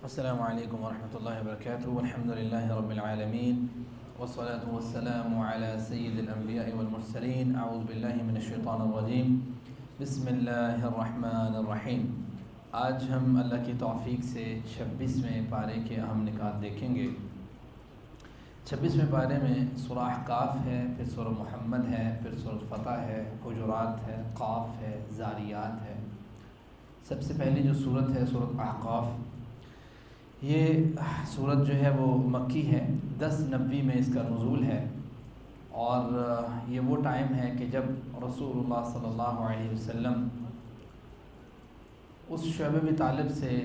السلام علیکم ورحمۃ اللہ وبرکاتہ الحمد للہ رب العالمین والصلاة والسلام علی سید الانبیاء والمرسلین اعوذ باللہ من الشیطان الرجیم بسم اللہ الرحمن الرحیم۔ آج ہم اللہ کی توفیق سے 26ویں پارے کے اہم نکات دیکھیں گے۔ 26ویں پارے میں سورہ احقاف ہے، پھر سورہ محمد ہے، پھر سورہ فتح ہے، حجرات ہے، قاف ہے، زاریات ہے۔ سب سے پہلی جو صورت ہے سورۃ احقاف، یہ صورت جو ہے وہ مکی ہے، 10 نبوی میں اس کا نزول ہے، اور یہ وہ ٹائم ہے کہ جب رسول اللہ صلی اللہ علیہ وسلم اس شعیب ابی طالب سے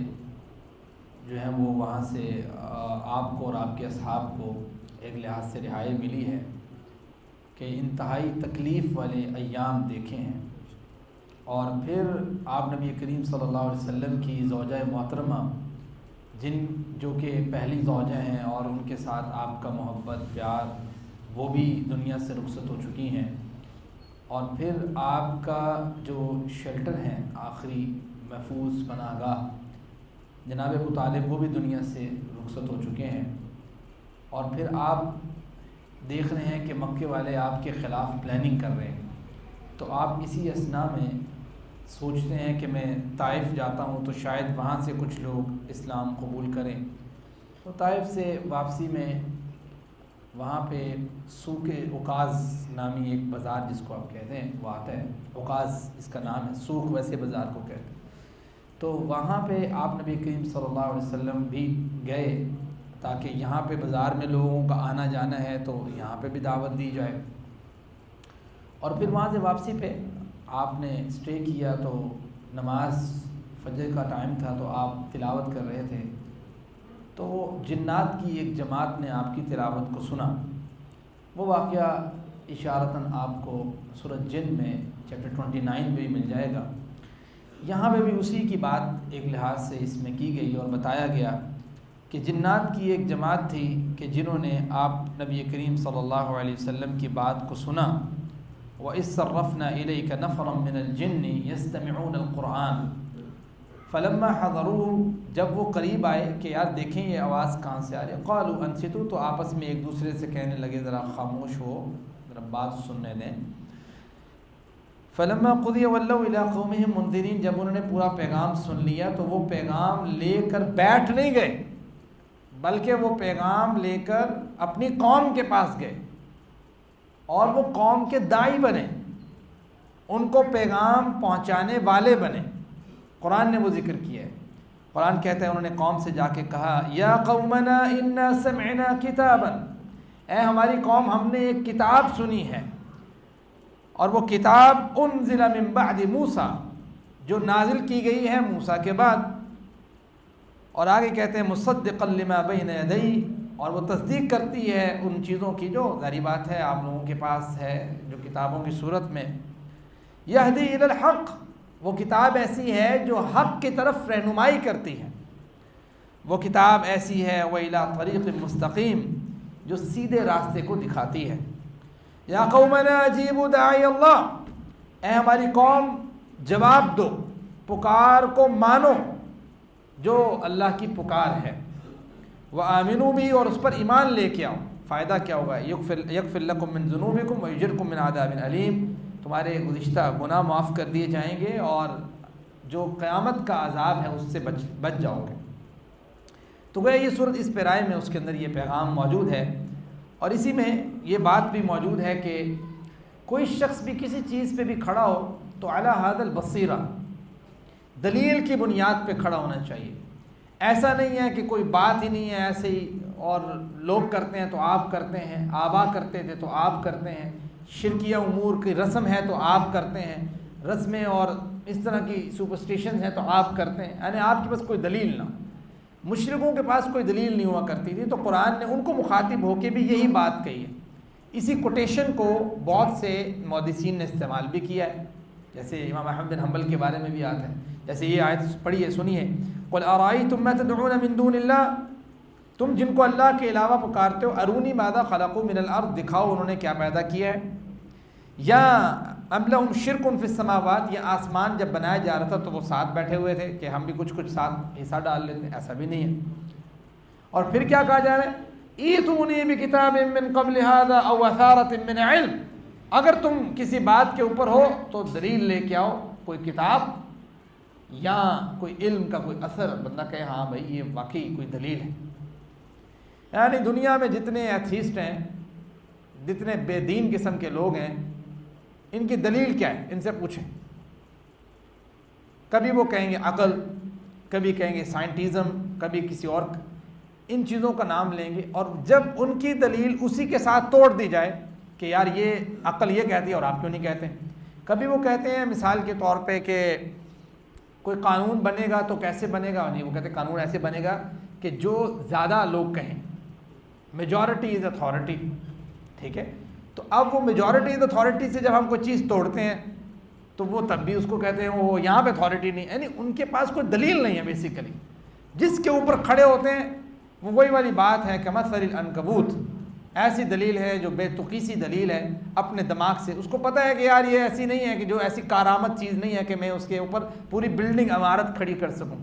جو ہے وہ وہاں سے آپ کو اور آپ کے اصحاب کو ایک لحاظ سے رہائی ملی ہے کہ انتہائی تکلیف والے ایام دیکھے ہیں، اور پھر آپ نبی کریم صلی اللہ علیہ وسلم کی زوجہ محترمہ جو کہ پہلی زوجہ ہیں اور ان کے ساتھ آپ کا محبت پیار وہ بھی دنیا سے رخصت ہو چکی ہیں، اور پھر آپ کا جو شیلٹر ہیں آخری محفوظ پناہ گاہ جناب ابو طالب وہ بھی دنیا سے رخصت ہو چکے ہیں، اور پھر آپ دیکھ رہے ہیں کہ مکے والے آپ کے خلاف پلاننگ کر رہے ہیں، تو آپ اسی اثناء میں سوچتے ہیں کہ میں طائف جاتا ہوں تو شاید وہاں سے کچھ لوگ اسلام قبول کریں۔ تو طائف سے واپسی میں وہاں پہ سوق عکاظ نامی ایک بازار جس کو آپ کہتے ہیں وہ آتا ہے، عکاظ اس کا نام ہے، سوق ویسے بازار کو کہتے ہیں۔ تو وہاں پہ آپ نبی کریم صلی اللہ علیہ وسلم بھی گئے تاکہ یہاں پہ بازار میں لوگوں کا آنا جانا ہے تو یہاں پہ بھی دعوت دی جائے، اور پھر وہاں سے واپسی پہ آپ نے اسٹے کیا تو نماز فجر کا ٹائم تھا تو آپ تلاوت کر رہے تھے، تو جنات کی ایک جماعت نے آپ کی تلاوت کو سنا۔ وہ واقعہ اشارتاً آپ کو سورۃ جن میں چیپٹر 29 میں بھی مل جائے گا۔ یہاں پہ بھی اسی کی بات ایک لحاظ سے اس میں کی گئی اور بتایا گیا کہ جنات کی ایک جماعت تھی کہ جنہوں نے آپ نبی کریم صلی اللہ علیہ وسلم کی بات کو سنا۔ وَإِذْ صَرَّفْنَا إِلَيْكَ نَفَرًا مِّنَ الْجِنِّ يَسْتَمِعُونَ الْقُرْآنَ فَلَمَّا حَضَرُوهُ، جب وہ قریب آئے کہ یار دیکھیں یہ آواز کہاں سے آ رہی ہے، قَالُوا أَنصِتُوا، تو آپس میں ایک دوسرے سے کہنے لگے ذرا خاموش ہو، ذرا بات سننے دیں۔ فَلَمَّا قُضِيَ وَلَّوْا إِلَىٰ قَوْمِهِمْ مُنذِرِينَ، جب انہوں نے پورا پیغام سن لیا تو وہ پیغام لے کر بیٹھ نہیں گئے، بلکہ وہ پیغام لے کر اپنی قوم کے پاس گئے اور وہ قوم کے داعی بنے، ان کو پیغام پہنچانے والے بنے۔ قرآن نے وہ ذکر کیا ہے، قرآن کہتا ہے انہوں نے قوم سے جا کے کہا یا قومنا انا سمعنا کتابا، اے ہماری قوم ہم نے ایک کتاب سنی ہے، اور وہ کتاب انزل من بعد موسیٰ، جو نازل کی گئی ہے موسیٰ کے بعد، اور آگے کہتے ہیں مصدقا لما بین یدی، اور وہ تصدیق کرتی ہے ان چیزوں کی جو ظاہری بات ہے آپ لوگوں کے پاس ہے جو کتابوں کی صورت میں۔ یہدی الی الحق، وہ کتاب ایسی ہے جو حق کی طرف رہنمائی کرتی ہے، وہ کتاب ایسی ہے وَإِلَىٰ طَرِيقٍ مُسْتَقِيمٍ، جو سیدھے راستے کو دکھاتی ہے۔ یا قومنا اجیبوا داعی اللہ، اے ہماری قوم جواب دو، پکار کو مانو جو اللہ کی پکار ہے، وآمنوا بھی، اور اس پر ایمان لے کے آؤ۔ فائدہ کیا ہوگا؟ یغفر لکم من ذنوبکم ویجرکم من عذاب علیم، تمہارے گزشتہ گناہ معاف کر دیے جائیں گے اور جو قیامت کا عذاب ہے اس سے بچ جاؤ گے۔ تو گویا یہ صورت اس پیرائے میں اس کے اندر یہ پیغام موجود ہے، اور اسی میں یہ بات بھی موجود ہے کہ کوئی شخص بھی کسی چیز پہ بھی کھڑا ہو تو علی ھذا البصیرہ، دلیل کی بنیاد پہ کھڑا ہونا چاہیے۔ ایسا نہیں ہے کہ کوئی بات ہی نہیں ہے ایسے ہی، اور لوگ کرتے ہیں تو آپ کرتے ہیں، آبا کرتے تھے تو آپ کرتے ہیں، شرکیہ امور کی رسم ہے تو آپ کرتے ہیں، رسمیں اور اس طرح کی سپرسٹیشنز ہیں تو آپ کرتے ہیں، یعنی آپ کے پاس کوئی دلیل نہ۔ مشرکوں کے پاس کوئی دلیل نہیں ہوا کرتی تھی، تو قرآن نے ان کو مخاطب ہو کے بھی یہی بات کہی ہے۔ اسی کوٹیشن کو بہت سے محدثین نے استعمال بھی کیا ہے، جیسے امام احمد بن حنبل کے بارے میں بھی آتا ہے، جیسے یہ آیت پڑھی ہے، سنیے، قل ارائیتم ما تدعون من دون اللہ، تم جن کو اللہ کے علاوہ پکارتے ہو، ارونی ماذا خلقوا من الارض، دکھاؤ انہوں نے کیا پیدا کیا ہے، یا ام لہم شرک فی السماوات، یہ آسمان جب بنایا جا رہا تھا تو وہ ساتھ بیٹھے ہوئے تھے کہ ہم بھی کچھ ساتھ حصہ ڈال لیتے ہیں، ایسا بھی نہیں ہے۔ اور پھر کیا کہا جا رہا ہے، ایتونی بکتاب من قبل ھذا او اثارۃ من علم، اگر تم کسی بات کے اوپر ہو تو دلیل لے کے آؤ، کوئی کتاب یا کوئی علم کا کوئی اثر، بندہ کہے ہاں بھائی یہ واقعی کوئی دلیل ہے۔ یعنی دنیا میں جتنے ایتھیسٹ ہیں، جتنے بے دین قسم کے لوگ ہیں، ان کی دلیل کیا ہے، ان سے پوچھیں۔ کبھی وہ کہیں گے عقل، کبھی کہیں گے سائنٹزم، کبھی کسی اور ان چیزوں کا نام لیں گے، اور جب ان کی دلیل اسی کے ساتھ توڑ دی جائے کہ یار یہ عقل یہ کہتی ہے اور آپ کیوں نہیں کہتے، کبھی وہ کہتے ہیں مثال کے طور پہ کہ کوئی قانون بنے گا تو کیسے بنے گا، نہیں وہ کہتے ہیں قانون ایسے بنے گا کہ جو زیادہ لوگ کہیں، میجورٹی از اتھارٹی، ٹھیک ہے۔ تو اب وہ میجورٹی از اتھارٹی سے جب ہم کوئی چیز توڑتے ہیں تو وہ تب بھی اس کو کہتے ہیں وہ یہاں پہ اتھارٹی نہیں، یعنی ان کے پاس کوئی دلیل نہیں ہے بیسیکلی، جس کے اوپر کھڑے ہوتے ہیں وہ وہی والی بات ہے کہ مثل العنکبوت، ایسی دلیل ہے جو بے تقی سی دلیل ہے اپنے دماغ سے، اس کو پتہ ہے کہ یار یہ ایسی نہیں ہے، کہ جو ایسی کارآمد چیز نہیں ہے کہ میں اس کے اوپر پوری بلڈنگ عمارت کھڑی کر سکوں۔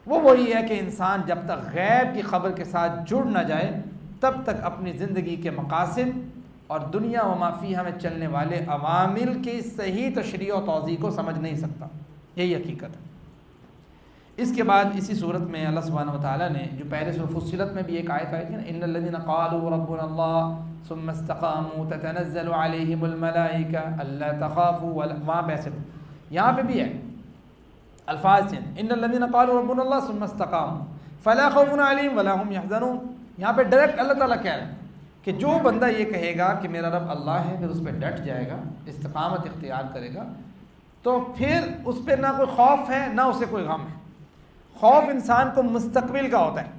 وہ وہی ہے کہ انسان جب تک غیب کی خبر کے ساتھ جڑ نہ جائے تب تک اپنی زندگی کے مقاصد اور دنیا و ما فیہا میں چلنے والے عوامل کی صحیح تشریح و توضیح کو سمجھ نہیں سکتا، یہی حقیقت ہے۔ اس کے بعد اسی صورت میں اللہ سبحانہ و تعالیٰ نے جو پہلے سورۃ فصلت میں بھی ایک آیت آئی تھی نا، ان الذین قالوا ربنا اللہ ثم استقاموا تتنزل علیہم الملائکہ الا تخافوا وہاں بیسے یہاں پہ بھی ہے الفاظ ہیں، ان الذین قالوا ربنا اللہ ثم استقاموا فلا خوف علیہم ولا هم يحزنون، یہاں پہ ڈائریکٹ اللہ تعالیٰ کہہ رہے ہیں کہ جو بندہ یہ کہے گا کہ میرا رب اللہ ہے، پھر اس پہ ڈٹ جائے گا، استقامت اختیار کرے گا، تو پھر اس پہ نہ کوئی خوف ہے نہ اسے کوئی غم ہے۔ خوف انسان کو مستقبل کا ہوتا ہے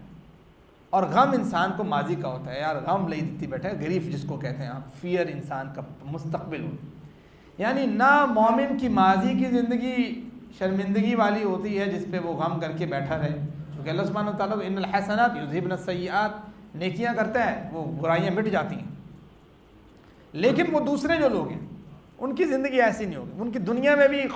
اور غم انسان کو ماضی کا ہوتا ہے، یار غم لئی دیتی بیٹھے، گریف جس کو کہتے ہیں آپ، فیئر انسان کا مستقبل ہو، یعنی نہ مومن کی ماضی کی زندگی شرمندگی والی ہوتی ہے جس پہ وہ غم کر کے بیٹھا رہے، کیونکہ اللہ سبحانہ و تعالیٰ ان الحسنات یذہبن السیئات، نیکیاں کرتا ہے وہ برائیاں مٹ جاتی ہیں، لیکن وہ دوسرے جو لوگ ہیں ان کی زندگی ایسی نہیں ہوگی، ان کی دنیا میں بھی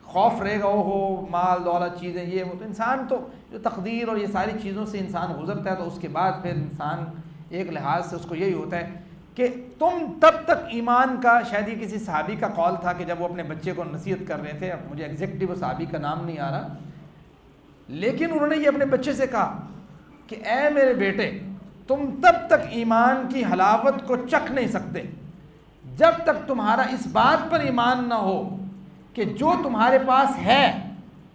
خوف رہے گا، ہو مال دولت چیزیں یہ وہ، تو انسان تو جو تقدیر اور یہ ساری چیزوں سے انسان گزرتا ہے تو اس کے بعد پھر انسان ایک لحاظ سے اس کو یہی ہوتا ہے کہ تم تب تک ایمان کا، شاید یہ کسی صحابی کا قول تھا کہ جب وہ اپنے بچے کو نصیحت کر رہے تھے، اب مجھے ایگزیکٹلی وہ صحابی کا نام نہیں آ رہا، لیکن انہوں نے یہ اپنے بچے سے کہا کہ اے میرے بیٹے، تم تب تک ایمان کی حلاوت کو چکھ نہیں سکتے جب تک تمہارا اس بات پر ایمان نہ ہو کہ جو تمہارے پاس ہے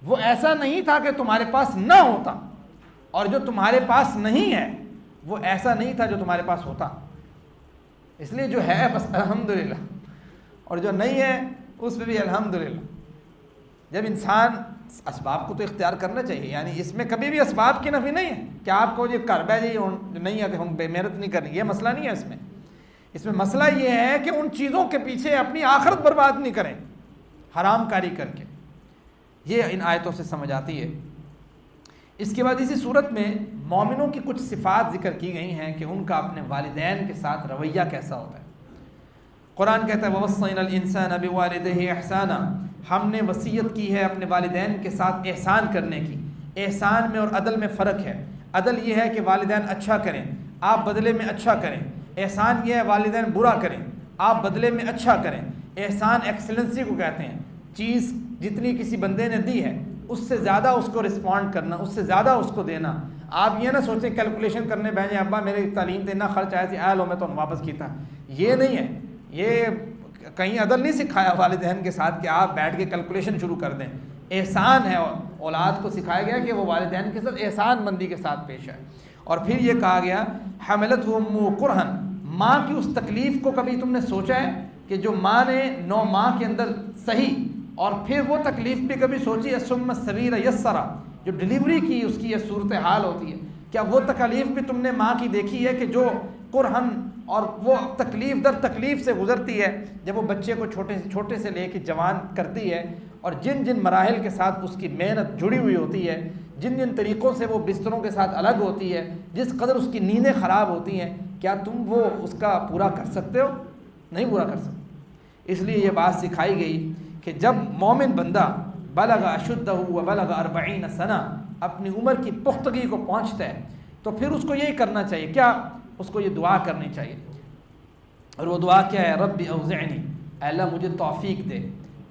وہ ایسا نہیں تھا کہ تمہارے پاس نہ ہوتا، اور جو تمہارے پاس نہیں ہے وہ ایسا نہیں تھا جو تمہارے پاس ہوتا، اس لیے جو ہے بس الحمدللہ، اور جو نہیں ہے اس پہ بھی الحمدللہ۔ جب انسان اسباب کو تو اختیار کرنا چاہیے، یعنی اس میں کبھی بھی اسباب کی نفی نہیں ہے کہ آپ کو یہ کر بہ جائیے نہیں ہے ہم بے محنت نہیں کریں، یہ مسئلہ نہیں ہے اس میں مسئلہ یہ ہے کہ ان چیزوں کے پیچھے اپنی آخرت برباد نہیں کریں حرام کاری کر کے، یہ ان آیتوں سے سمجھ آتی ہے۔ اس کے بعد اسی صورت میں مومنوں کی کچھ صفات ذکر کی گئی ہیں کہ ان کا اپنے والدین کے ساتھ رویہ کیسا ہوتا ہے۔ قرآن کہتا ہے وَوَصَّيْنَا الْإِنسَانَ بِوَالِدَيْهِ إِحْسَانًا، ہم نے وصیت کی ہے اپنے والدین کے ساتھ احسان کرنے کی۔ احسان میں اور عدل میں فرق ہے، عدل یہ ہے کہ والدین اچھا کریں آپ بدلے میں اچھا کریں، احسان یہ ہے والدین برا کریں آپ بدلے میں اچھا کریں۔ احسان ایکسلنسی کو کہتے ہیں، چیز جتنی کسی بندے نے دی ہے اس سے زیادہ اس کو رسپونڈ کرنا، اس سے زیادہ اس کو دینا۔ آپ یہ نہ سوچیں کیلکولیشن کرنے بیٹھے ابا میرے تعلیم تے اتنا خرچ آیا سی آ لو میں تو واپس کیتا، یہ نہیں ہے، یہ کہیں عدل نہیں سکھایا والدین کے ساتھ کہ آپ بیٹھ کے کیلکولیشن شروع کر دیں۔ احسان ہے، اولاد کو سکھایا گیا کہ وہ والدین کے ساتھ احسان مندی کے ساتھ پیش آئے۔ اور پھر یہ کہا گیا حملتہ امہ کرہن، ماں کی اس تکلیف کو کبھی تم نے سوچا ہے کہ جو ماں نے 9 ماہ کے اندر سہی، اور پھر وہ تکلیف بھی کبھی سوچی ہے ثم السبیل یسرا، جو ڈلیوری کی اس کی یہ صورتحال ہوتی ہے، کیا وہ تکلیف بھی تم نے ماں کی دیکھی ہے کہ جو کرہن اور وہ تکلیف در تکلیف سے گزرتی ہے جب وہ بچے کو چھوٹے سے لے کے جوان کرتی ہے، اور جن جن مراحل کے ساتھ اس کی محنت جڑی ہوئی ہوتی ہے، جن جن طریقوں سے وہ بستروں کے ساتھ الگ ہوتی ہے، جس قدر اس کی نیندیں خراب ہوتی ہیں، کیا تم وہ اس کا پورا کر سکتے ہو؟ نہیں پورا کر سکتے۔ اس لیے یہ بات سکھائی گئی کہ جب مومن بندہ بلغ اشدہ و بلغ 40 سنہ اپنی عمر کی پختگی کو پہنچتا ہے تو پھر اس کو یہی کرنا چاہیے، کیا؟ اس کو یہ دعا کرنی چاہیے، اور وہ دعا کیا ہے؟ رب اوزعنی، اے اللہ مجھے توفیق دے،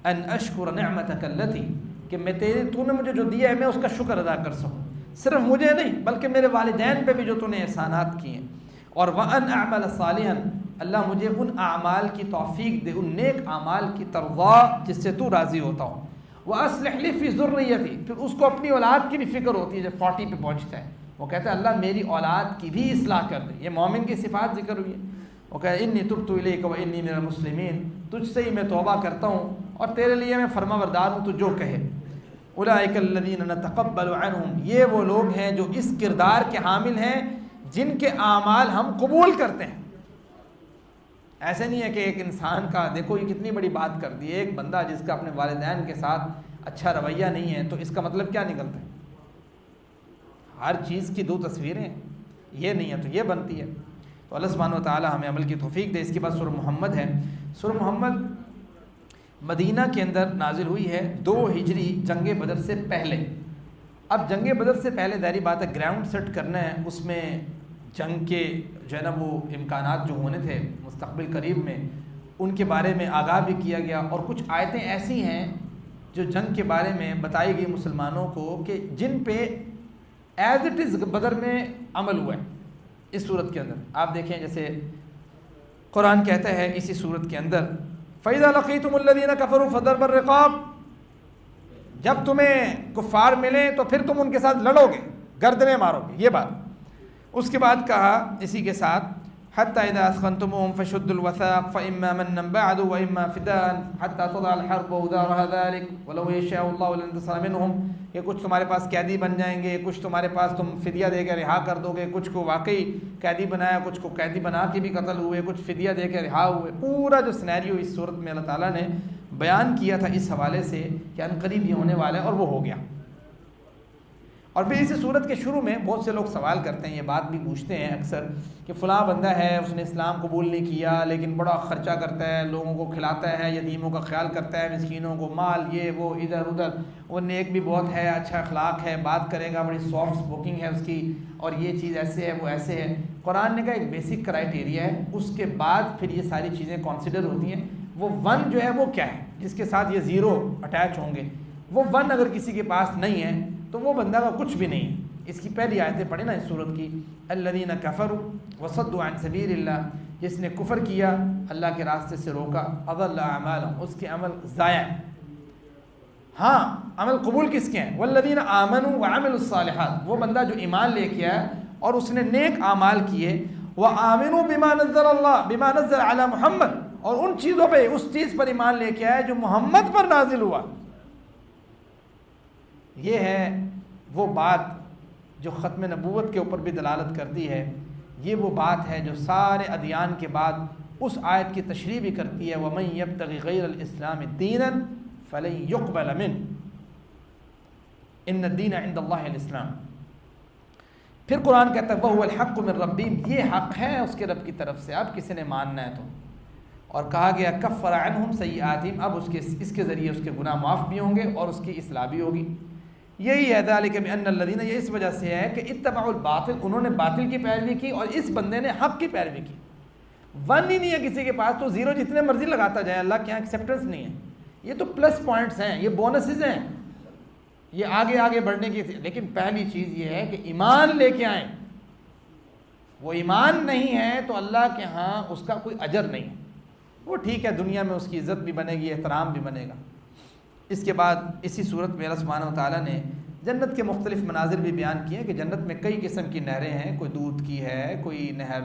ان اشکر نعمتک التی، کہ میں تو نے مجھے جو دیا ہے میں اس کا شکر ادا کر سکوں، صرف مجھے نہیں بلکہ میرے والدین پہ بھی جو تو نے احسانات کیے ہیں، اور وان اعمل صالحا، اللہ مجھے ان اعمال کی توفیق دے، ان نیک اعمال کی ترضا جس سے تو راضی ہوتا ہو، واصلح لی فی ذریتی، پھر اس کو اپنی اولاد کی بھی فکر ہوتی ہے جب 40 پہ پہنچتا ہے، وہ کہتا ہے اللہ میری اولاد کی بھی اصلاح کر دے، یہ مومن کی صفات ذکر ہوئی ہے، وہ کہتا ہے انی تبت الیک و انی من المسلمین، تجھ سے ہی میں توبہ کرتا ہوں اور تیرے لیے میں فرما بردار ہوں، تو جو کہے، اولئک الذین نتقبل عنہم، یہ وہ لوگ ہیں جو اس کردار کے حامل ہیں جن کے اعمال ہم قبول کرتے ہیں۔ ایسے نہیں ہے کہ ایک انسان کا، دیکھو یہ کتنی بڑی بات کر دی، ایک بندہ جس کا اپنے والدین کے ساتھ اچھا رویہ نہیں ہے تو اس کا مطلب کیا نکلتا ہے؟ ہر چیز کی دو تصویریں، یہ نہیں ہے تو یہ بنتی ہے۔ تو اللہ سبحانہ و تعالی ہمیں عمل کی توفیق دے۔ اس کے بعد سورہ محمد ہے۔ سورہ محمد مدینہ کے اندر نازل ہوئی ہے 2 ہجری، جنگ بدر سے پہلے۔ اب جنگ بدر سے پہلے ظاہری بات ہے گراؤنڈ سیٹ کرنا ہے، اس میں جنگ کے جو ہے نا وہ امکانات جو ہونے تھے مستقبل قریب میں ان کے بارے میں آگاہ بھی کیا گیا، اور کچھ آیتیں ایسی ہیں جو جنگ کے بارے میں بتائی گئی مسلمانوں کو کہ جن پہ ایز اٹ از بدر میں عمل ہوا ہے۔ اس صورت کے اندر آپ دیکھیں جیسے قرآن کہتا ہے اسی صورت کے اندر فَإِذَا لَقِيتُمُ الَّذِينَ كَفَرُوا فَضَرْبَ الرِّقَابِ، جب تمہیں کفار ملیں تو پھر تم ان کے ساتھ لڑو گے، گردنیں مارو گے، یہ بات۔ اس کے بعد کہا اسی کے ساتھ حَتَّى إِذَا أَثْخَنْتُمُوهُمْ فَشُدُّوا الْوَثَاقَ فَإِمَّا مَنًّا بَعْدُ وَإِمَّا فِدَاءً حَتَّى تَضَعَ الْحَرْبُ أَوْزَارَهَا ذَلِكَ وَلَوْ يَشَاءُ اللَّهُ لَانتَصَرَ مِنْهُمْ، کہ کچھ تمہارے پاس قیدی بن جائیں گے، کچھ تمہارے پاس تم فدیہ دے کے رہا کر دو گے، کچھ کو واقعی قیدی بنایا، کچھ کو قیدی بنا کے بھی قتل ہوئے، کچھ فدیہ دے کے رہا ہوئے۔ پورا جو سینیریو اس صورت میں اللہ تعالیٰ نے بیان کیا تھا اس حوالے سے کہ ان قریب یہ ہونے والا ہے، اور وہ ہو گیا۔ اور پھر اسی صورت کے شروع میں بہت سے لوگ سوال کرتے ہیں، یہ بات بھی پوچھتے ہیں اکثر کہ فلاں بندہ ہے اس نے اسلام قبول نہیں کیا لیکن بڑا خرچہ کرتا ہے، لوگوں کو کھلاتا ہے، یتیموں کا خیال کرتا ہے، مسکینوں کو مال، یہ وہ ادھر ادھر، وہ نیک بھی بہت ہے، اچھا اخلاق ہے، بات کرے گا، بڑی سافٹ اسپوکنگ ہے اس کی، اور یہ چیز ایسے ہے وہ ایسے ہے۔ قرآن نے کہا ایک بیسک کرائٹیریا ہے، اس کے بعد پھر یہ ساری چیزیں کنسیڈر ہوتی ہیں۔ وہ 1 جو ہے وہ کیا ہے جس کے ساتھ یہ 0 اٹیچ ہوں گے، وہ 1 اگر کسی کے پاس نہیں ہے تو وہ بندہ کا کچھ بھی نہیں ہے۔ اس کی پہلی آیتیں پڑھیں نا اس صورت کی، الذین کفروا وصدوا عن سبیل اللہ، جس نے کفر کیا، اللہ کے راستے سے روکا، اضل اعمالهم، اس کے عمل ضائع۔ ہاں عمل قبول کس کے ہیں؟ والذین آمنوا وعملوا الصالحات، وہ بندہ جو ایمان لے کے آیا اور اس نے نیک اعمال کیے، وآمنوا بما نزل اللہ بما نزل علی محمد، اور ان چیزوں پہ، اس چیز پر ایمان لے کے آیا جو محمد پر نازل ہوا۔ یہ ہے وہ بات جو ختم نبوت کے اوپر بھی دلالت کرتی ہے، یہ وہ بات ہے جو سارے ادیان کے بعد اس آیت کی تشریح بھی کرتی ہے، وَمَن يَبْتَغِ غَيْرَ الْإِسْلَامِ دِينًا فَلَن يُقْبَلَ مِنْهُ إِنَّ الدِّينَ عِنْدَ اللَّهِ الْإِسْلَامِ۔ پھر قرآن کہتا ہے وَهُوَ الْحَقُّ مِنْ رَبِّهِمْ، یہ حق ہے اس کے رب کی طرف سے، اب کسی نے ماننا ہے تو۔ اور کہا گیا کفر عنہم سیئاتہم، اب اس کے ذریعے اس کے گناہ معاف بھی ہوں گے اور اس کی اصلاح بھی ہوگی۔ یہی ہے ذالک بأن الذین، یہ اس وجہ سے ہے کہ اتبعوا الباطل، انہوں نے باطل کی پیروی کی اور اس بندے نے حق کی پیروی کی۔ 1 ہی نہیں ہے کسی کے پاس تو 0 جتنے مرضی لگاتا جائے، اللہ کے یہاں ایکسیپٹنس نہیں ہے۔ یہ تو پلس پوائنٹس ہیں، یہ بونسز ہیں، یہ آگے آگے بڑھنے کی، لیکن پہلی چیز یہ ہے کہ ایمان لے کے آئیں۔ وہ ایمان نہیں ہے تو اللہ کے ہاں اس کا کوئی اجر نہیں ہے۔ وہ ٹھیک ہے دنیا میں اس کی عزت بھی بنے گی، احترام بھی بنے گا۔ اس کے بعد اسی صورت میں اللہ سبحانہ و تعالیٰ نے جنت کے مختلف مناظر بھی بیان کیے کہ جنت میں کئی قسم کی نہریں ہیں، کوئی دودھ کی ہے، کوئی نہر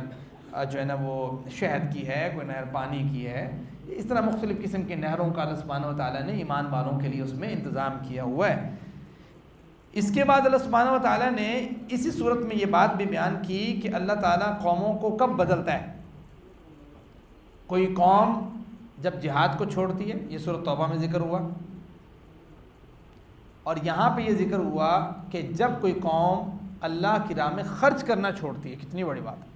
جو ہے نا وہ شہد کی ہے، کوئی نہر پانی کی ہے، اس طرح مختلف قسم کی نہروں کا اللہ سبحانہ و تعالیٰ نے ایمان والوں کے لیے اس میں انتظام کیا ہوا ہے۔ اس کے بعد اللہ سبحانہ و تعالیٰ نے اسی صورت میں یہ بات بھی بیان کی کہ اللہ تعالیٰ قوموں کو کب بدلتا ہے۔ کوئی قوم جب جہاد کو چھوڑتی ہے، یہ سورۃ توبہ میں ذکر ہوا، اور یہاں پہ یہ ذکر ہوا کہ جب کوئی قوم اللہ کی راہ میں خرچ کرنا چھوڑتی ہے، کتنی بڑی بات ہے۔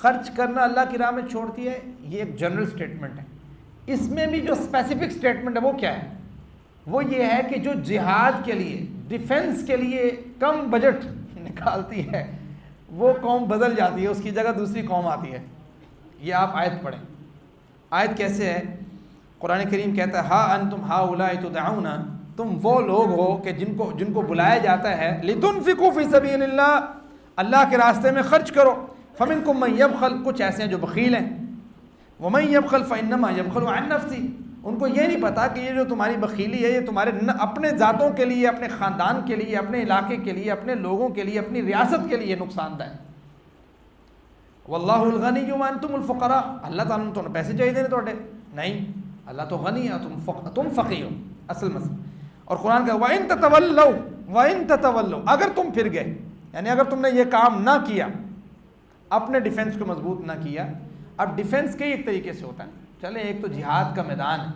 خرچ کرنا اللہ کی راہ میں چھوڑ دیا ہے، یہ ایک جنرل سٹیٹمنٹ ہے۔ اس میں بھی جو اسپیسیفک سٹیٹمنٹ ہے وہ کیا ہے؟ وہ یہ ہے کہ جو جہاد کے لیے، ڈیفنس کے لیے کم بجٹ نکالتی ہے وہ قوم بدل جاتی ہے، اس کی جگہ دوسری قوم آتی ہے۔ یہ آپ آیت پڑھیں، آیت کیسے ہے؟ قرآن کریم کہتا ہے ہا انتم ہاؤلاء تدعون، تم وہ لوگ ہو کہ جن کو بلایا جاتا ہے لتنفقوا فی سبیل اللہ، اللہ کے راستے میں خرچ کرو، فمنکم من یبخل، کچھ ایسے ہیں جو بخیل ہیں، ومن یبخل فانما یبخل عن نفسہ، ان کو یہ نہیں پتا کہ یہ جو تمہاری بخیلی ہے یہ تمہارے اپنے ذاتوں کے لیے، اپنے خاندان کے لیے، اپنے علاقے کے لیے، اپنے لوگوں کے لیے، اپنی ریاست کے لیے نقصان دہ ہے۔ واللہ الغنی وانتم الفقراء، اللہ تعالیٰ نے تمہیں پیسے چاہیے تھوڑے نہیں، اللہ تو غنی ہے، تم فقیر ہو، اصل مسئلہ۔ اور قرآن کا وَإِن تَتَوَلَّوْا وَإِن تَتَوَلَّوْا، اگر تم پھر گئے، یعنی اگر تم نے یہ کام نہ کیا، اپنے ڈیفنس کو مضبوط نہ کیا۔ اب ڈیفنس کئی ایک طریقے سے ہوتا ہے، چلیں ایک تو جہاد کا میدان ہے،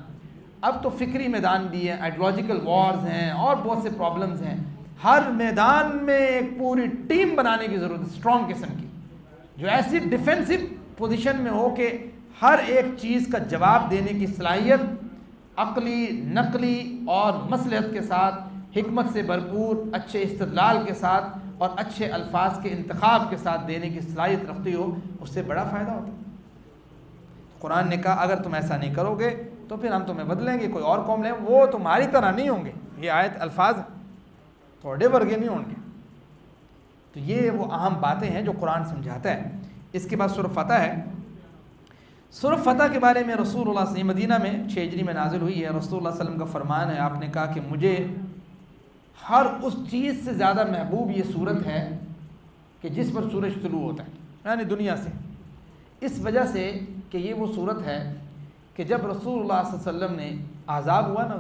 اب تو فکری میدان بھی ہے، آئیڈیالوجیکل وارز ہیں اور بہت سے پرابلمز ہیں، ہر میدان میں ایک پوری ٹیم بنانے کی ضرورت ہے، اسٹرانگ قسم کی، جو ایسی ڈیفینسو پوزیشن میں ہو کہ ہر ایک چیز کا جواب دینے کی صلاحیت عقلی، نقلی اور مصلحت کے ساتھ، حکمت سے بھرپور، اچھے استدلال کے ساتھ اور اچھے الفاظ کے انتخاب کے ساتھ دینے کی صلاحیت رکھتی ہو، اس سے بڑا فائدہ ہوتا ہے۔ قرآن نے کہا اگر تم ایسا نہیں کرو گے تو پھر ہم تمہیں بدلیں گے، کوئی اور قوم لیں، وہ تمہاری طرح نہیں ہوں گے، یہ آیت الفاظ تھوڑے ورگے نہیں ہوں گے۔ تو یہ وہ اہم باتیں ہیں جو قرآن سمجھاتا ہے۔ اس کے بعد سورہ فتح ہے۔ سورہ فتح کے بارے میں رسول اللہ صلی اللہ علیہ وسلم مدینہ میں 6 ہجری میں نازل ہوئی ہے، رسول اللہ صلی اللہ علیہ وسلم کا فرمان ہے، آپ نے کہا کہ مجھے ہر اس چیز سے زیادہ محبوب یہ صورت ہے کہ جس پر سورج طلوع ہوتا ہے، یعنی دنیا سے، اس وجہ سے کہ یہ وہ صورت ہے کہ جب رسول اللہ صلی اللہ علیہ وسلم نے احزاب ہوا نا،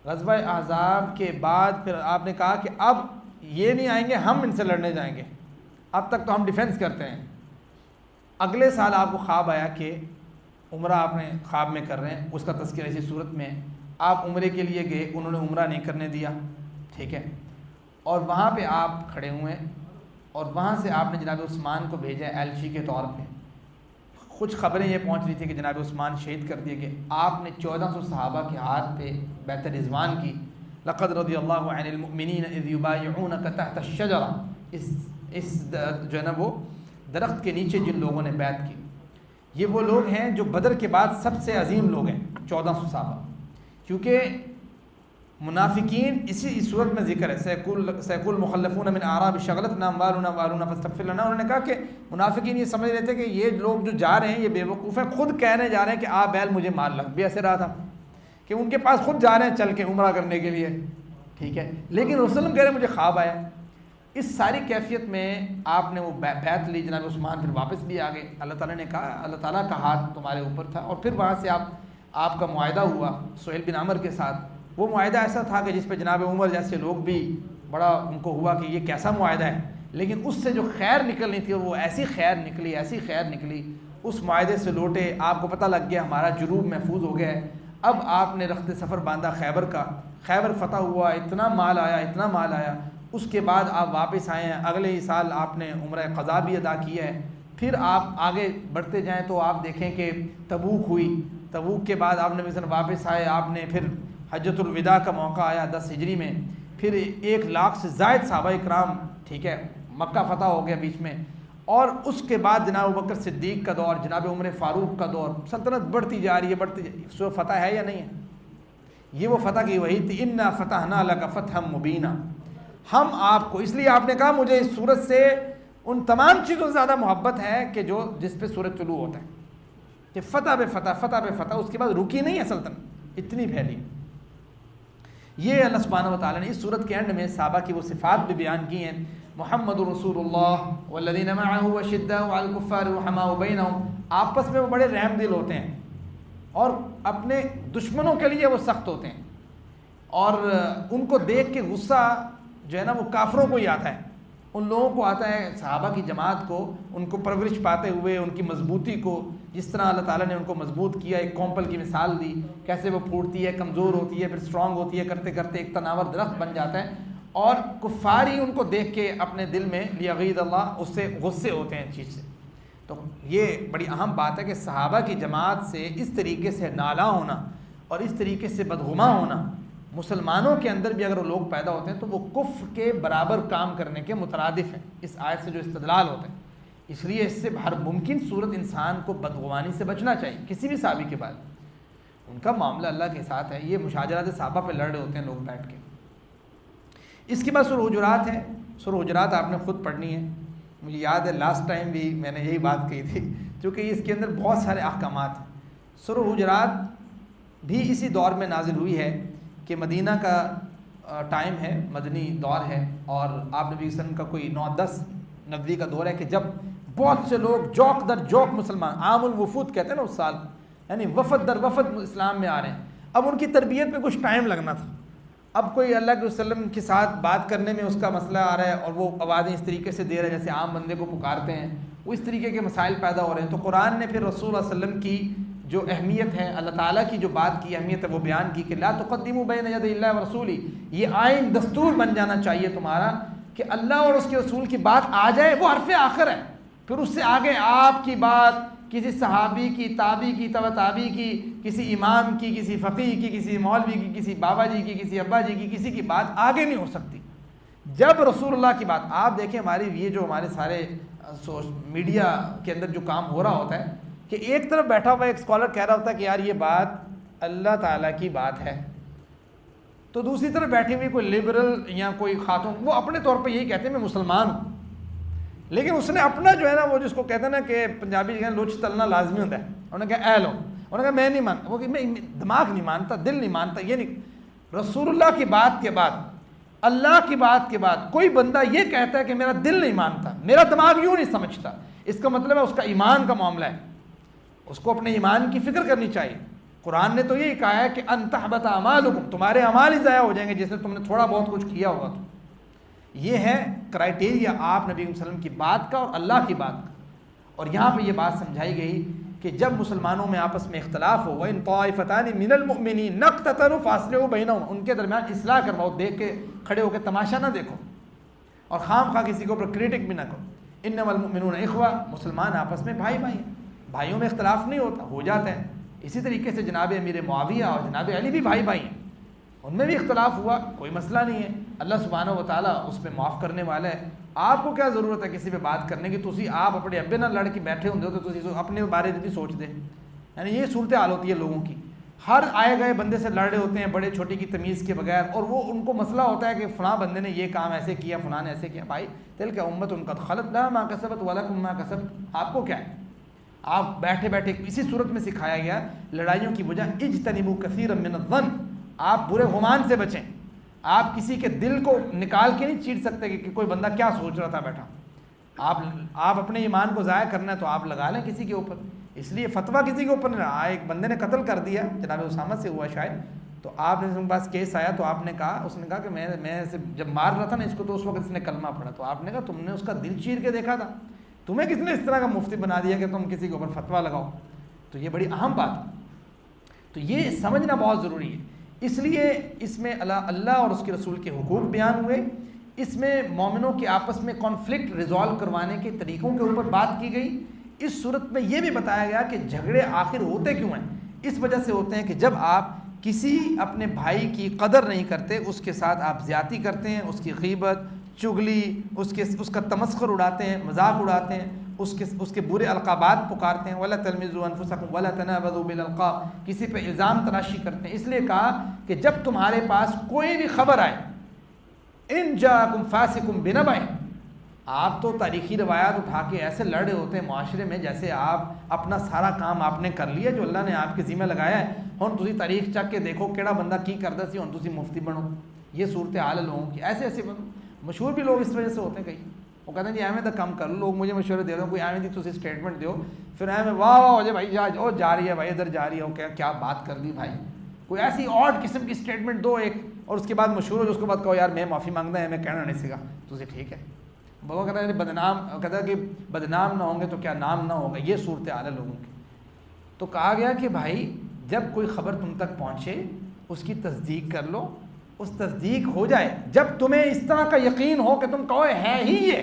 غزوہ احزاب کے بعد پھر آپ نے کہا کہ اب یہ نہیں آئیں گے، ہم ان سے لڑنے جائیں گے، اب تک تو ہم ڈیفنس کرتے ہیں۔ اگلے سال آپ کو خواب آیا کہ عمرہ آپ نے خواب میں کر رہے ہیں، اس کا تذکرہ اسی صورت میں، آپ عمرے کے لیے گئے، انہوں نے عمرہ نہیں کرنے دیا، ٹھیک ہے، اور وہاں پہ آپ کھڑے ہوئے اور وہاں سے آپ نے جناب عثمان کو بھیجا ایلچی کے طور پہ۔ کچھ خبریں یہ پہنچ رہی تھی کہ جناب عثمان شہید کر دیے گئے، آپ نے 1400 صحابہ کے ہاتھ پہ بیعت رضوان کی، لقد رضی اللہ عن المؤمنین اذ یبایعونک تحت الشجرہ، اس جو ہے نا وہ درخت کے نیچے جن لوگوں نے بیعت کی، یہ وہ لوگ ہیں جو بدر کے بعد سب سے عظیم لوگ ہیں، 1400 صحابہ، کیونکہ منافقین اسی صورت میں ذکر ہے، سیقول المخلفون من اعراب شغلتنا اموالنا واموالنا فاستغفر لنا، انہوں نے کہا کہ منافقین یہ سمجھ رہے تھے کہ یہ لوگ جو جا رہے ہیں یہ بے وقوف ہیں، خود کہنے جا رہے ہیں کہ آ بیل مجھے مال لگ بھی ایسے رہا تھا کہ ان کے پاس خود جا رہے ہیں چل کے عمرہ کرنے کے لیے، ٹھیک ہے، لیکن رسول اللہ کہہ رہے ہیں مجھے خواب آیا۔ اس ساری کیفیت میں آپ نے وہ بیعت لی، جناب عثمان پھر واپس بھی آ گئے، اللہ تعالیٰ نے کہا اللہ تعالیٰ کا ہاتھ تمہارے اوپر تھا، اور پھر وہاں سے آپ کا معاہدہ ہوا سہیل بن عمر کے ساتھ۔ وہ معاہدہ ایسا تھا کہ جس پہ جناب عمر جیسے لوگ بھی بڑا ان کو ہوا کہ یہ کیسا معاہدہ ہے، لیکن اس سے جو خیر نکلنی تھی وہ ایسی خیر نکلی، اس معاہدے سے لوٹے، آپ کو پتہ لگ گیا ہمارا جنوب محفوظ ہو گیا ہے۔ اب آپ نے رخت سفر باندھا خیبر کا، خیبر فتح ہوا، اتنا مال آیا، اس کے بعد آپ واپس آئے ہیں، اگلے ہی سال آپ نے عمرہ قضا بھی ادا کیا ہے۔ پھر آپ آگے بڑھتے جائیں تو آپ دیکھیں کہ تبوک ہوئی، تبوک کے بعد آپ نے مثلا واپس آئے، آپ نے پھر حجۃ الوداع کا موقع آیا 10 ہجری میں، پھر 1 لاکھ سے زائد صحابہ کرام، ٹھیک ہے، مکہ فتح ہو گیا بیچ میں، اور اس کے بعد جناب ابوبکر صدیق کا دور، جناب عمر فاروق کا دور، سلطنت بڑھتی جا رہی ہے، سو فتح ہے یا نہیں ہے؟ یہ وہ فتح کی وہی تھی، انا فتحنا لک فتحا مبینا، ہم آپ کو، اس لیے آپ نے کہا مجھے اس صورت سے ان تمام چیزوں سے زیادہ محبت ہے کہ جس پہ سورج طلوع ہوتا ہے، کہ فتح بے فتح، اس کے بعد رکی نہیں ہے سلطنت، اتنی پھیلی۔ یہ اللہ سبحانہ و تعالیٰ نے اس صورت کے اینڈ میں صحابہ کی وہ صفات بھی بیان کی ہیں، محمد رسول اللہ والذین معہ اشداء علی الکفار رحماء بینہم، آپس میں وہ بڑے رحم دل ہوتے ہیں اور اپنے دشمنوں کے لیے وہ سخت ہوتے ہیں، اور ان کو دیکھ کے غصہ جو ہے نا وہ کافروں کو ہی آتا ہے، ان لوگوں کو آتا ہے، صحابہ کی جماعت کو، ان کو پرورش پاتے ہوئے، ان کی مضبوطی کو، جس طرح اللہ تعالیٰ نے ان کو مضبوط کیا، ایک کومپل کی مثال دی، کیسے وہ پھوٹتی ہے، کمزور ہوتی ہے، پھر اسٹرانگ ہوتی ہے، کرتے کرتے ایک تناور درخت بن جاتا ہے، اور کفار ہی ان کو دیکھ کے اپنے دل میں لیغیظ اللہ، اس سے غصے ہوتے ہیں اس چیز سے۔ تو یہ بڑی اہم بات ہے کہ صحابہ کی جماعت سے اس طریقے سے نالاں ہونا اور اس طریقے سے بدگماں ہونا، مسلمانوں کے اندر بھی اگر وہ لوگ پیدا ہوتے ہیں تو وہ کفر کے برابر کام کرنے کے مترادف ہیں، اس آیت سے جو استدلال ہوتے ہیں۔ اس لیے اس سے ہر ممکن صورت انسان کو بدگمانی سے بچنا چاہیے کسی بھی صحابی کے بعد۔ ان کا معاملہ اللہ کے ساتھ ہے، یہ مشاجرات صحابہ پہ لڑ رہے ہوتے ہیں لوگ بیٹھ کے۔ اس کے بعد سورہ حجرات ہے۔ سورہ حجرات آپ نے خود پڑھنی ہے، مجھے یاد ہے لاسٹ ٹائم بھی میں نے یہی بات کہی تھی، کیونکہ اس کے اندر بہت سارے احکامات ہیں۔ سورہ حجرات بھی اسی دور میں نازل ہوئی ہے کہ مدینہ کا ٹائم ہے، مدنی دور ہے، اور آپ نبی صلی اللہ علیہ وسلم کا کوئی 9-10 نبوی کا دور ہے کہ جب بہت سے لوگ جوک در جوک مسلمان، عام الوفود کہتے ہیں نا اس سال، یعنی وفد در وفد اسلام میں آ رہے ہیں۔ اب ان کی تربیت میں کچھ ٹائم لگنا تھا۔ اب کوئی اللہ کے وسلم کے ساتھ بات کرنے میں اس کا مسئلہ آ رہا ہے اور وہ آوازیں اس طریقے سے دے رہے ہیں جیسے عام بندے کو پکارتے ہیں، وہ اس طریقے کے مسائل پیدا ہو رہے ہیں۔ تو قرآن نے پھر رسول اللہ علیہ وسلم کی جو اہمیت ہے، اللہ تعالیٰ کی جو بات کی اہمیت ہے وہ بیان کی کہ لا تقدموا بین یدی اللہ ورسولہ، یہ آئین دستور بن جانا چاہیے تمہارا کہ اللہ اور اس کے رسول کی بات آ جائے، وہ حرف آخر ہے، پھر اس سے آگے آپ کی بات کسی صحابی کی، تابعی کی، تبع تابعی کی، کسی امام کی، کسی فقیہ کی، کسی مولوی کی، کسی بابا جی کی، کسی ابا جی کی، کسی کی بات آگے نہیں ہو سکتی جب رسول اللہ کی بات۔ آپ دیکھیں ہماری یہ جو ہمارے سارے میڈیا کے اندر جو کام ہو رہا ہوتا ہے کہ ایک طرف بیٹھا ہوا ایک اسکالر کہہ رہا ہوتا ہے کہ یار یہ بات اللہ تعالیٰ کی بات ہے، تو دوسری طرف بیٹھی ہوئی کوئی لبرل یا کوئی خاتون وہ اپنے طور پہ یہی کہتے ہیں میں مسلمان ہوں، لیکن اس نے اپنا جو ہے نا وہ جس کو کہتے ہیں نا کہ پنجابی جگہ لوچ تلنا لازمی ہوتا ہے، انہوں نے کہا اے لو، انہوں نے کہا میں نہیں مانتا، وہ کہ میں دماغ نہیں مانتا، دل نہیں مانتا، یہ نہیں۔ رسول اللہ کی بات کے بعد، اللہ کی بات کے بعد کوئی بندہ یہ کہتا ہے کہ میرا دل نہیں مانتا، میرا دماغ یوں نہیں سمجھتا، اس کا مطلب ہے اس کا ایمان کا معاملہ ہے، اس کو اپنے ایمان کی فکر کرنی چاہیے۔ قرآن نے تو یہی کہا ہے کہ ان تحبط اعمالکم، تمہارے اعمال ہی ضائع ہو جائیں گے جس میں تم نے تھوڑا بہت کچھ کیا ہوگا۔ تو یہ ہے کرائٹیریا آپ نبی صلی اللہ علیہ وسلم کی بات کا اور اللہ کی بات کا۔ اور یہاں پہ یہ بات سمجھائی گئی کہ جب مسلمانوں میں آپس میں اختلاف ہو، وَإِن طَائِفَتَانِ مِنَ الْمُؤْمِنِينَ اقْتَتَلُوا فَأَصْلِحُوا بَيْنَهُمَا، ان کے درمیان اصلاح کرواؤ، دیکھ کے کھڑے ہو کے تماشا نہ دیکھو اور خام خواہ کسی کے اوپر کریٹک بھی نہ کرو۔ انما المؤمنون اخوہ، مسلمان آپس میں بھائی بھائی ہیں، بھائیوں میں اختلاف نہیں ہوتا، ہو جاتا ہے۔ اسی طریقے سے جناب امیر معاویہ اور جناب علی بھی بھائی بھائی ہیں، ان میں بھی اختلاف ہوا، کوئی مسئلہ نہیں ہے، اللہ سبحانہ و تعالیٰ اس پہ معاف کرنے والا ہے۔ آپ کو کیا ضرورت ہے کسی پہ بات کرنے کی؟ تسی آپ اپنے ابے نہ لڑ کے بیٹھے ہوں تو تسی اپنے بارے میں بھی سوچ دیں۔ یعنی یہ صورتحال ہوتی ہے لوگوں کی، ہر آئے گئے بندے سے لڑ رہے ہوتے ہیں بڑے چھوٹے کی تمیز کے بغیر، اور وہ ان کو مسئلہ ہوتا ہے کہ فلاں بندے نے یہ کام ایسے کیا، فلاں نے ایسے کیا۔ بھائی تلک امت قد خلت لہا ما کسبت ولکم ما کسبتم، آپ کو کیا ہے؟ آپ بیٹھے بیٹھے اسی صورت میں سکھایا گیا لڑائیوں کی وجہ اجتنبوا کثیرا من الظن، آپ برے گمان سے بچیں۔ آپ کسی کے دل کو نکال کے نہیں چیٹ سکتے کہ کوئی بندہ کیا سوچ رہا تھا بیٹھا۔ آپ اپنے ایمان کو ضائع کرنا ہے تو آپ لگا لیں کسی کے اوپر، اس لیے فتویٰ کسی کے اوپر نہیں رہا۔ ایک بندے نے قتل کر دیا، جناب اسامہ سے ہوا شاید، تو آپ نے اس کے پاس کیس آیا تو آپ نے کہا، اس نے کہا کہ میں جب مار رہا تھا نا اس کو تو اس وقت اس نے کلمہ پڑھا، تو آپ نے کہا تم نے اس کا دل چیر کے دیکھا تھا، تمہیں کس نے اس طرح کا مفتی بنا دیا کہ تم کسی کے اوپر فتویٰ لگاؤ؟ تو یہ بڑی اہم بات ہے، تو یہ سمجھنا بہت ضروری ہے۔ اس لیے اس میں اللہ اور اس کے رسول کے حقوق بیان ہوئے، اس میں مومنوں کے آپس میں کانفلکٹ ریزالو کروانے کے طریقوں کے اوپر بات کی گئی۔ اس صورت میں یہ بھی بتایا گیا کہ جھگڑے آخر ہوتے کیوں ہیں؟ اس وجہ سے ہوتے ہیں کہ جب آپ کسی اپنے بھائی کی قدر نہیں کرتے، اس کے ساتھ آپ زیادتی کرتے ہیں، اس کی غیبت، چغلی، اس کا تمسخر اڑاتے ہیں، مذاق اڑاتے ہیں، اس کے برے القابات پکارتے ہیں، وَلَا تَلْمِزُوا أَنفُسَكُمْ وَلَا تَنَابَزُوا بِالْأَلْقَابِ، کسی پہ الزام تراشی کرتے ہیں۔ اس لیے کہا کہ جب تمہارے پاس کوئی بھی خبر آئے، إِن جَاءَكُمْ فَاسِقٌ بِنَبَإٍ، آپ تو تاریخی روایات اٹھا کے ایسے لڑے ہوتے ہیں معاشرے میں جیسے آپ اپنا سارا کام آپ نے کر لیا جو اللہ نے آپ کے ذمہ لگایا ہے، ہن تسی تاریخ چک کے دیکھو کیڑا بندہ کی کردا سی، ہن تسی مفتی بنو۔ یہ صورتحال ہے لوگوں کی، ایسے مشہور بھی لوگ اس وجہ سے ہوتے ہیں، کئی وہ کہتے ہیں جی ایویں دا کم کر لو، لوگ مجھے مشورے دے رہے ہیں، کوئی ایویں دی تسی اسٹیٹمنٹ دیو، پھر ایویں واہ واہ ہو جائے بھائی جا رہی ہے بھائی ادھر جا رہی ہے، وہ کیا بات کر دی بھائی، کوئی ایسی آڈ قسم کی اسٹیٹمنٹ دو ایک، اور اس کے بعد مشہور ہو جو اس کے بعد کہو یار میں معافی مانگتا ہے، میں کہنا نہیں سیکھا، تسی ٹھیک ہے۔ وہ کہتا ہے بدنام، کہتا ہے کہ بدنام نہ ہوں گے تو کیا نام نہ ہوگا، یہ صورتحال ہے لوگوں کی۔ تو کہا گیا کہ بھائی جب کوئی خبر تم تک پہنچے اس کی تصدیق کر لو، اس تصدیق ہو جائے، جب تمہیں اس طرح کا یقین ہو کہ تم کہو ہے ہی یہ،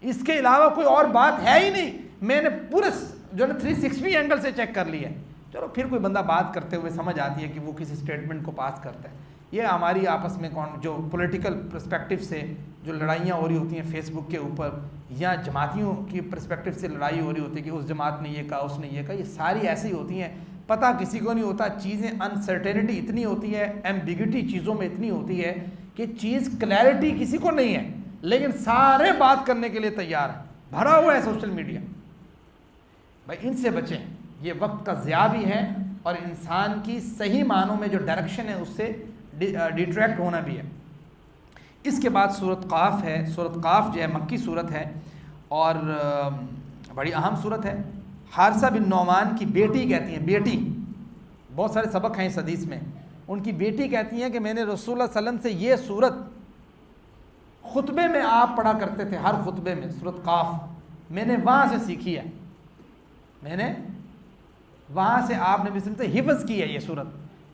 اس کے علاوہ کوئی اور بات ہے ہی نہیں، میں نے پورے جو ہے 360 اینگل سے چیک کر لیا ہے. چلو پھر کوئی بندہ بات کرتے ہوئے سمجھ آتی ہے کہ وہ کسی اسٹیٹمنٹ کو پاس کرتا ہے. یہ ہماری آپس میں جو پولیٹیکل پرسپیکٹو سے جو لڑائیاں ہو رہی ہوتی ہیں فیس بک کے اوپر, یا جماعتیوں کی پرسپیکٹو سے لڑائی ہو رہی ہوتی ہے کہ اس جماعت نے یہ کہا, اس نے یہ کہا, یہ ساری ایسی ہوتی ہیں, پتہ کسی کو نہیں ہوتا. چیزیں انسرٹینٹی اتنی ہوتی ہے, ایمبیگوٹی چیزوں میں اتنی ہوتی ہے کہ چیز کلیئرٹی کسی کو نہیں ہے, لیکن سارے بات کرنے کے لیے تیار ہیں. بھرا ہوا ہے سوشل میڈیا. بھائی ان سے بچیں, یہ وقت کا ضیاع بھی ہے اور انسان کی صحیح معنوں میں جو ڈائریکشن ہے اس سے ڈیٹریکٹ ہونا بھی ہے. اس کے بعد صورت قاف ہے. صورت قاف جو ہے مکی صورت ہے اور بڑی اہم صورت ہے. حارثہ بن نعمان کی بیٹی کہتی ہیں, بیٹی, بہت سارے سبق ہیں اس حدیث میں, ان کی بیٹی کہتی ہیں کہ میں نے رسول اللہ صلی اللہ علیہ وسلم سے یہ صورت خطبے میں آپ پڑھا کرتے تھے, ہر خطبے میں صورت قاف, میں نے وہاں سے سیکھی ہے, میں نے وہاں سے آپ نے بسم سے حفظ کی ہے یہ صورت.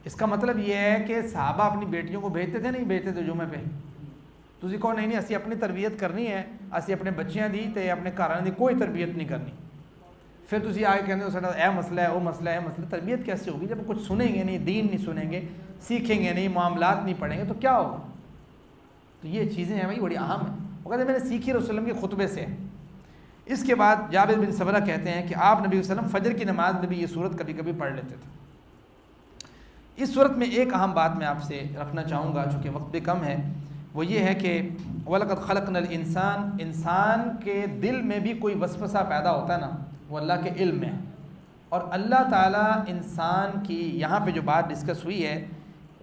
اس کا مطلب یہ ہے کہ صحابہ اپنی بیٹیوں کو بھیجتے تھے, نہیں بھیجتے تھے جمعے پہ. تسی کہو نہیں اسی اپنی تربیت کرنی ہے, اسی اپنے بچیاں دی تے اپنے گھراں دی کوئی تربیت نہیں کرنی. پھر تسی آگے کہندے ہو ساڈا اے مسئلہ ہے, وہ مسئلہ ہے, مسئلہ. تربیت کیسے ہوگی جب کچھ سنیں گے نہیں, دین نہیں سنیں گے, سیکھیں گے نہیں, معاملات نہیں پڑھیں گے, تو کیا ہوگا؟ تو یہ چیزیں ہیں بھائی بڑی اہم ہیں. وہ کہتے ہیں میں نے سیکھی رسول اللہ صلی اللہ علیہ وسلم کے خطبے سے. اس کے بعد جابر بن سمرہ کہتے ہیں کہ آپ نبی صلی اللہ علیہ وسلم فجر کی نماز میں بھی یہ صورت کبھی کبھی پڑھ لیتے تھے. اس صورت میں ایک اہم بات میں آپ سے رکھنا چاہوں گا چونکہ وقت بھی کم ہے, وہ یہ ہے کہ وَلَقَدْ خَلَقْنَا الْإِنسَانَ, انسان کے دل میں بھی کوئی وسوسہ پیدا ہوتا ہے نا, وہ اللہ کے علم میں. اور اللہ تعالیٰ انسان کی یہاں پہ جو بات ڈسکس ہوئی ہے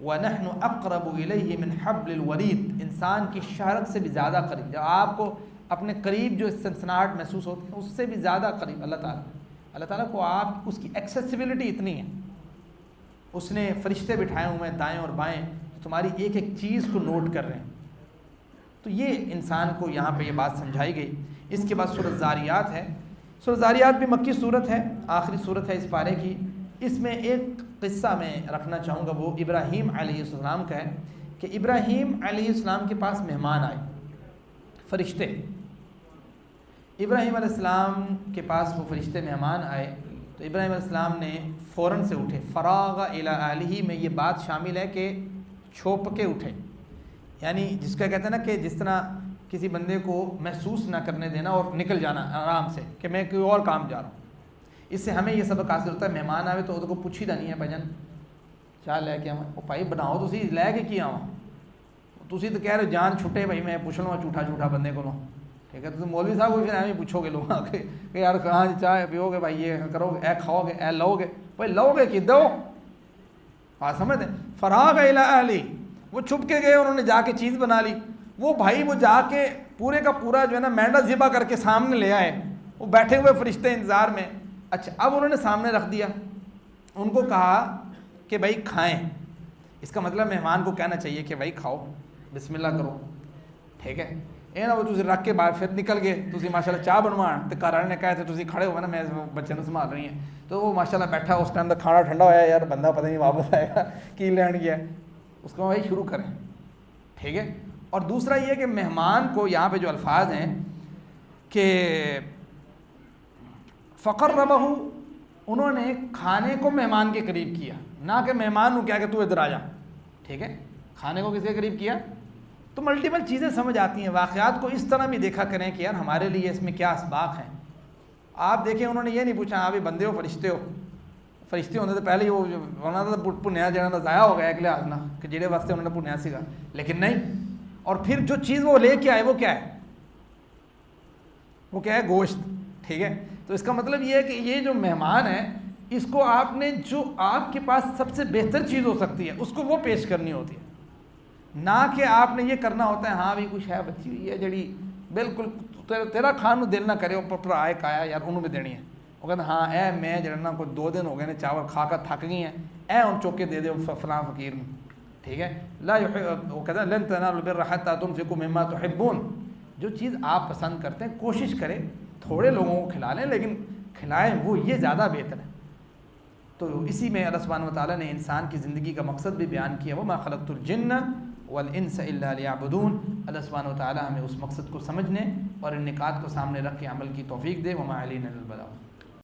وَنَحْنُ أَقْرَبُ إِلَيْهِ مِنْ حَبْلِ الْوَرِيدِ, انسان کی شہرت سے بھی زیادہ قریب, جب آپ کو اپنے قریب جو سنسناہٹ محسوس ہوتی ہے اس سے بھی زیادہ قریب اللہ تعالیٰ کو آپ اس کی ایکسیسیبلٹی اتنی ہے. اس نے فرشتے بٹھائے ہوئے ہیں دائیں اور بائیں, تمہاری ایک ایک چیز کو نوٹ کر رہے ہیں. تو یہ انسان کو یہاں پہ یہ بات سمجھائی گئی. اس کے بعد سورۃ زاریات ہے. سورۃ زاریات بھی مکی صورت ہے, آخری صورت ہے اس پارے کی. اس میں ایک قصہ میں رکھنا چاہوں گا, وہ ابراہیم علیہ السلام کا ہے کہ ابراہیم علیہ السلام کے پاس مہمان آئے, فرشتے. ابراہیم علیہ السلام کے پاس وہ فرشتے مہمان آئے تو ابراہیم علیہ السلام نے فوراً سے اٹھے. فراغ الی اہلہ میں یہ بات شامل ہے کہ چھوپ کے اٹھے, یعنی جس کا کہتے ہیں نا کہ جس طرح کسی بندے کو محسوس نہ کرنے دینا اور نکل جانا آرام سے کہ میں کوئی اور کام جا رہا ہوں. اس سے ہمیں یہ سبق حاصل ہوتا ہے, مہمان آوے تو وہ پوچھی دا نہیں ہے بھجن کیا لے کے آواں, وہ بھائی بناؤ تسی لے کے کی آواں, تسی تو کہہ رہے جان چھٹے بھائی میں پوچھ لوں جھوٹا بندے کو. ٹھیک ہے, تم مولوی صاحب کو پھر ایویں پوچھو گے لوگ کہ یار کہاں چائے پیو گے بھائی, یہ کرو گے, اے کھاؤ گے, اے لو گے, بھائی لو گے کہ دو. بات سمجھتے ہیں. فراغ الی اہلہ, وہ چھپ کے گئے, انہوں نے جا کے چیز بنا لی. وہ بھائی وہ جا کے پورے کا پورا جو ہے نا مینڈا ذبح کر کے سامنے لے آئے, وہ بیٹھے ہوئے فرشتے انتظار میں. اچھا اب انہوں نے سامنے رکھ دیا, ان کو کہا کہ بھائی کھائیں. اس کا مطلب مہمان کو کہنا چاہیے کہ بھائی کھاؤ, بسم اللہ کرو. ٹھیک ہے, اے نا وہ تسی رکھ کے باہر پھر نکل گئے, تسی ماشاءاللہ چاہ بنوان تو گھر والے نے کہا تھے تسی کھڑے ہو نا, میں بچے نے سنبھال رہی ہیں. تو وہ ماشاءاللہ بیٹھا, اس ٹائم تک کھانا ٹھنڈا ہوا, یار بندہ پتہ نہیں واپس آئے گا کی لین گیا. اس کو بھائی شروع کریں. ٹھیک ہے. اور دوسرا یہ کہ مہمان کو یہاں پہ جو الفاظ ہیں کہ فقربہ, انہوں نے کھانے کو مہمان کے قریب کیا, نہ کہ مہمان کو کیا کہ تو ادھر آ جا. ٹھیک ہے, کھانے کو کس کے قریب کیا. تو ملٹیپل چیزیں سمجھ آتی ہیں. واقعات کو اس طرح بھی دیکھا کریں کہ یار ہمارے لیے اس میں کیا اسباق ہیں. آپ دیکھیں انہوں نے یہ نہیں پوچھا ہاں بھی بندے ہو فرشتے ہو, فرشتے ہونے تو پہلے ہی وہ ہونا تھا پنیا جانا ضائع ہو گیا ایک لحاظ نہ کہ جہے واسطے انہوں نے پنیا سیگا, لیکن نہیں. اور پھر جو چیز وہ لے کے آئے وہ کیا ہے, وہ کیا ہے, گوشت. ٹھیک ہے, تو اس کا مطلب یہ ہے کہ یہ جو مہمان ہے اس کو آپ نے جو آپ کے پاس سب سے بہتر چیز ہو سکتی ہے اس کو وہ پیش کرنی ہوتی ہے, نہ کہ آپ نے یہ کرنا ہوتا ہے ہاں بھی کچھ ہے بچی ہوئی ہے جڑی بالکل تیرا کھان نو دل نہ کرے اوپر آئے کایا یار انہوں بھی دینی ہے. وہ کہتے ہاں اے میں جڑا کوئی 2 دن ہو گئے نے چاول کھا کر تھک گئی ہیں, اے ان چوک کے دے دے فلاں فقیر میں. ٹھیک ہے, وہ کہتے ہیں لن تنالوا البر حتى تنفقوا مما تحبون, جو چیز آپ پسند کرتے ہیں کوشش کریں تھوڑے لوگوں کو کھلا لیں, لیکن کھلائیں وہ یہ زیادہ بہتر ہے. تو اسی میں اللہ سبحانہ وتعالیٰ نے انسان کی زندگی کا مقصد بھی بیان کیا, وما خلقت الجن والانس الا لیعبدون. اللہ سبحانہ وتعالیٰ ہمیں اس مقصد کو سمجھنے اور ان نکات کو سامنے رکھ کے عمل کی توفیق دے. وما علینا الا البلاغ.